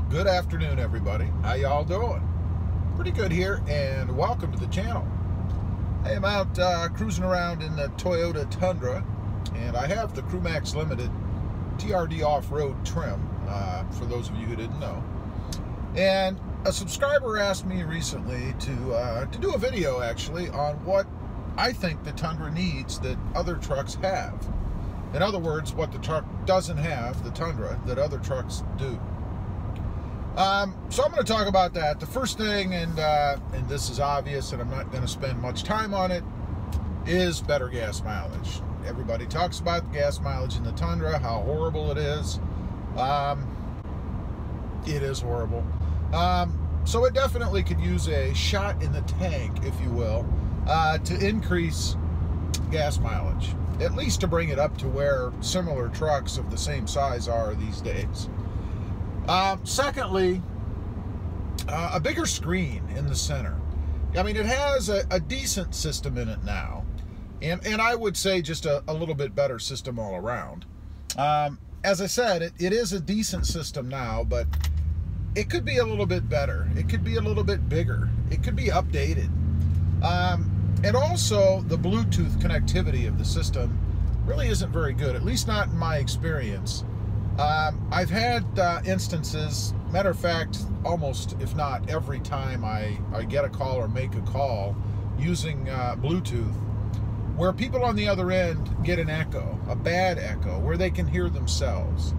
good afternoon, everybody. How y'all doing? Pretty good here, and welcome to the channel. I am out cruising around in the Toyota Tundra, and I have the CrewMax Limited TRD off-road trim, for those of you who didn't know. And a subscriber asked me recently to do a video, actually, on what I think the Tundra needs that other trucks have. In other words, what the truck doesn't have, the Tundra, that other trucks do. So I'm going to talk about that. The first thing, and this is obvious, and I'm not going to spend much time on it, is better gas mileage. Everybody talks about the gas mileage in the Tundra, how horrible it is. It is horrible. So it definitely could use a shot in the tank, if you will, to increase gas mileage, at least to bring it up to where similar trucks of the same size are these days. Secondly, a bigger screen in the center. I mean, it has a decent system in it now, and I would say just a little bit better system all around. As I said, it is a decent system now, but it could be a little bit better. It could be a little bit bigger. It could be updated. And also, the Bluetooth connectivity of the system really isn't very good, at least not in my experience. I've had instances, matter of fact, almost, if not every time I get a call or make a call using Bluetooth, where people on the other end get an echo, a bad echo, where they can hear themselves.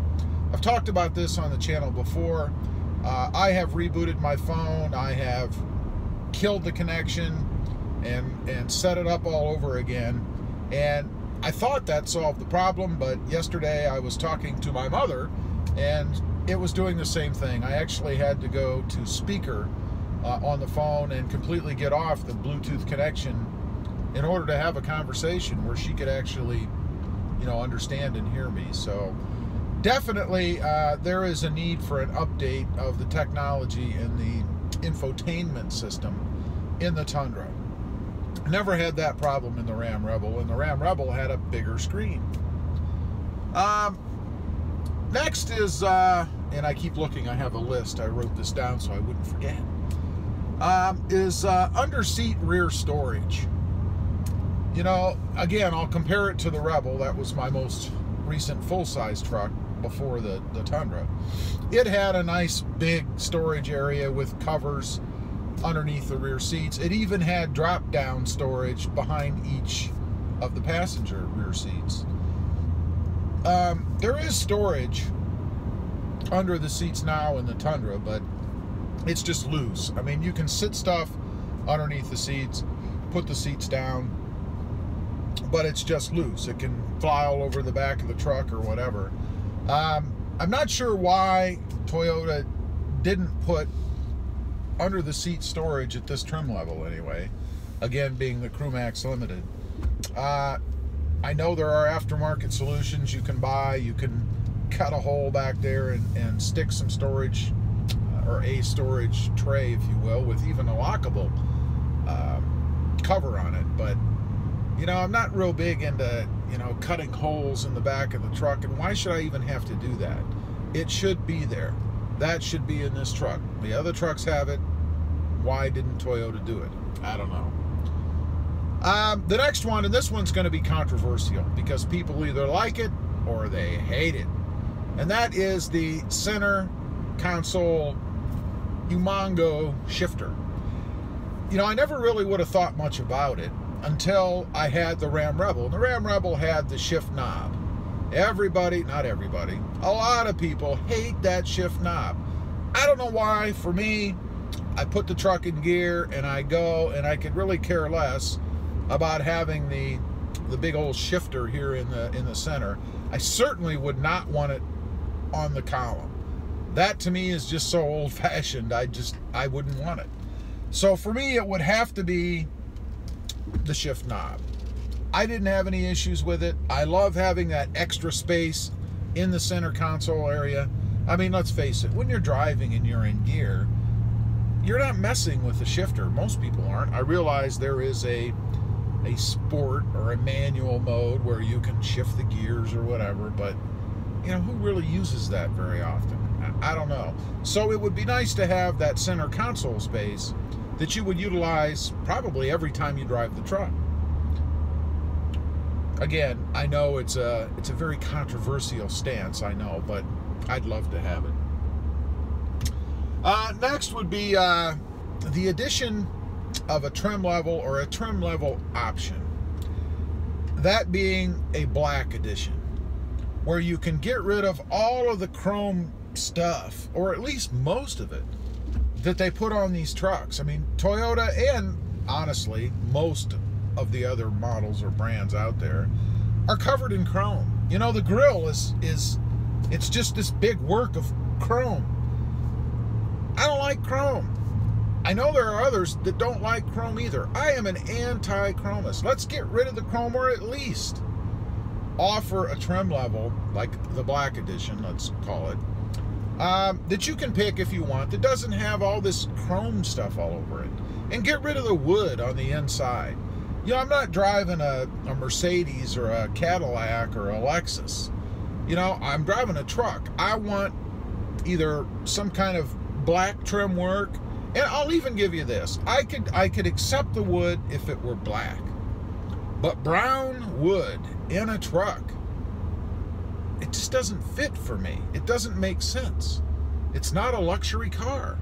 I've talked about this on the channel before. I have rebooted my phone. I have killed the connection and set it up all over again. And I thought that solved the problem, but yesterday I was talking to my mother and it was doing the same thing. I actually had to go to speaker on the phone and completely get off the Bluetooth connection in order to have a conversation where she could actually, you know, understand and hear me. So definitely there is a need for an update of the technology in the infotainment system in the Tundra. Never had that problem in the Ram Rebel, and the Ram Rebel had a bigger screen. Next is, and I keep looking, I have a list, I wrote this down so I wouldn't forget, is under-seat rear storage. You know, again, I'll compare it to the Rebel. That was my most recent full-size truck before the Tundra. It had a nice big storage area with covers underneath the rear seats. It even had drop-down storage behind each of the passenger rear seats. There is storage under the seats now in the Tundra, but it's just loose. I mean, you can sit stuff underneath the seats, put the seats down, but it's just loose. It can fly all over the back of the truck or whatever. I'm not sure why Toyota didn't put under the seat storage at this trim level anyway, again being the CrewMax Limited. I know there are aftermarket solutions you can buy. You can cut a hole back there and stick some storage, or a storage tray, if you will, with even a lockable cover on it. But you know, I'm not real big into, you know, cutting holes in the back of the truck, and why should I even have to do that? It should be there. That should be in this truck. The other trucks have it. Why didn't Toyota do it? I don't know. The next one, and this one's going to be controversial because people either like it or they hate it, and that is the center console Umongo shifter. You know, I never really would have thought much about it until I had the Ram Rebel. And the Ram Rebel had the shift knob. Everybody, not everybody, a lot of people hate that shift knob. I don't know why. For me, I put the truck in gear and I go, and I could really care less about having the big old shifter here in the center. I certainly would not want it on the column. That to me is just so old-fashioned. I wouldn't want it. So for me, it would have to be the shift knob. I didn't have any issues with it. I love having that extra space in the center console area. I mean, let's face it, when you're driving and you're in gear, you're not messing with the shifter. Most people aren't. I realize there is a sport or a manual mode where you can shift the gears or whatever, but you know, who really uses that very often? I don't know. So it would be nice to have that center console space that you would utilize probably every time you drive the truck. Again, I know it's a very controversial stance, I know, but I'd love to have it. Next would be the addition of a trim level or a trim level option. That being a black edition, where you can get rid of all of the chrome stuff, or at least most of it, that they put on these trucks. I mean, Toyota and honestly most of the other models or brands out there are covered in chrome. You know, the grill it's just this big work of chrome. I don't like chrome. I know there are others that don't like chrome either. I am an anti-chromist. Let's get rid of the chrome, or at least offer a trim level, like the black edition, let's call it, that you can pick if you want, that doesn't have all this chrome stuff all over it. And get rid of the wood on the inside. You know, I'm not driving a Mercedes or a Cadillac or a Lexus. You know, I'm driving a truck. I want either some kind of black trim work, and I'll even give you this. I could accept the wood if it were black. But brown wood in a truck, it just doesn't fit for me. It doesn't make sense. It's not a luxury car.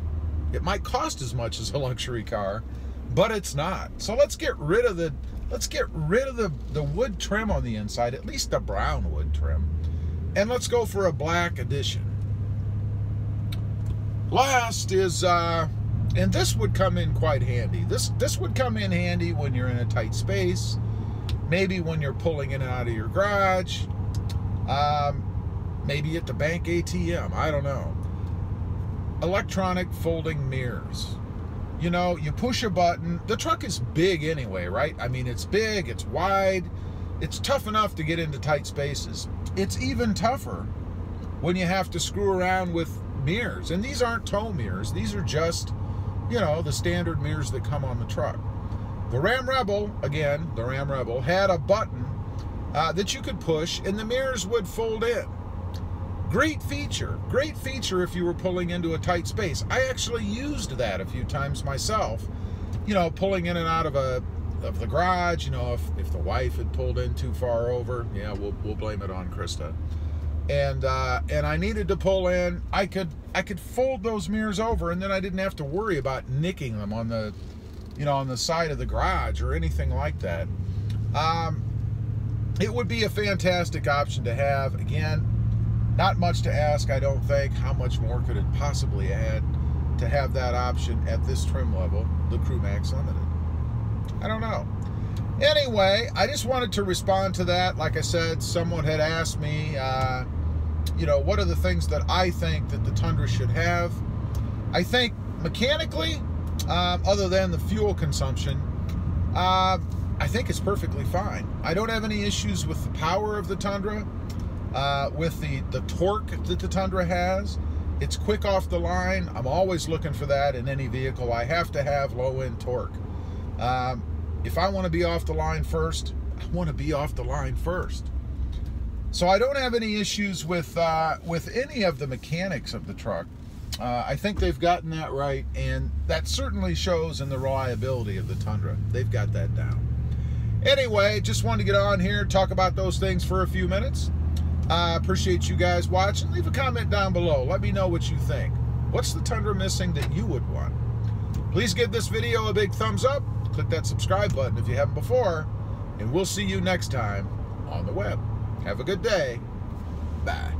It might cost as much as a luxury car, but it's not. So let's get rid of the wood trim on the inside, at least the brown wood trim, and let's go for a black edition. Last is and this would come in quite handy. This would come in handy when you're in a tight space, maybe when you're pulling in and out of your garage, maybe at the bank ATM, I don't know. Electronic folding mirrors. You know, you push a button. The truck is big anyway, right? I mean, it's big, it's wide, it's tough enough to get into tight spaces. It's even tougher when you have to screw around with mirrors. And these aren't tow mirrors. These are just, you know, the standard mirrors that come on the truck. The Ram Rebel, again, the Ram Rebel, had a button that you could push and the mirrors would fold in. Great feature if you were pulling into a tight space. I actually used that a few times myself, you know, pulling in and out of the garage. You know, if the wife had pulled in too far over, yeah, we'll blame it on Krista. And I needed to pull in. I could fold those mirrors over, and then I didn't have to worry about nicking them on the, you know, on the side of the garage or anything like that. It would be a fantastic option to have. Again, not much to ask, I don't think. How much more could it possibly add to have that option at this trim level, the Crew Max Limited? I don't know. Anyway, I just wanted to respond to that. Like I said, someone had asked me, you know, what are the things that I think that the Tundra should have? I think mechanically, other than the fuel consumption, I think it's perfectly fine. I don't have any issues with the power of the Tundra. With the torque that the Tundra has. It's quick off the line. I'm always looking for that in any vehicle. I have to have low-end torque. If I want to be off the line first, I want to be off the line first. So I don't have any issues with any of the mechanics of the truck. I think they've gotten that right, and that certainly shows in the reliability of the Tundra. They've got that down. Anyway, just wanted to get on here, talk about those things for a few minutes. I appreciate you guys watching. Leave a comment down below. Let me know what you think. What's the Tundra missing that you would want? Please give this video a big thumbs up. Click that subscribe button if you haven't before. And we'll see you next time on the web. Have a good day. Bye.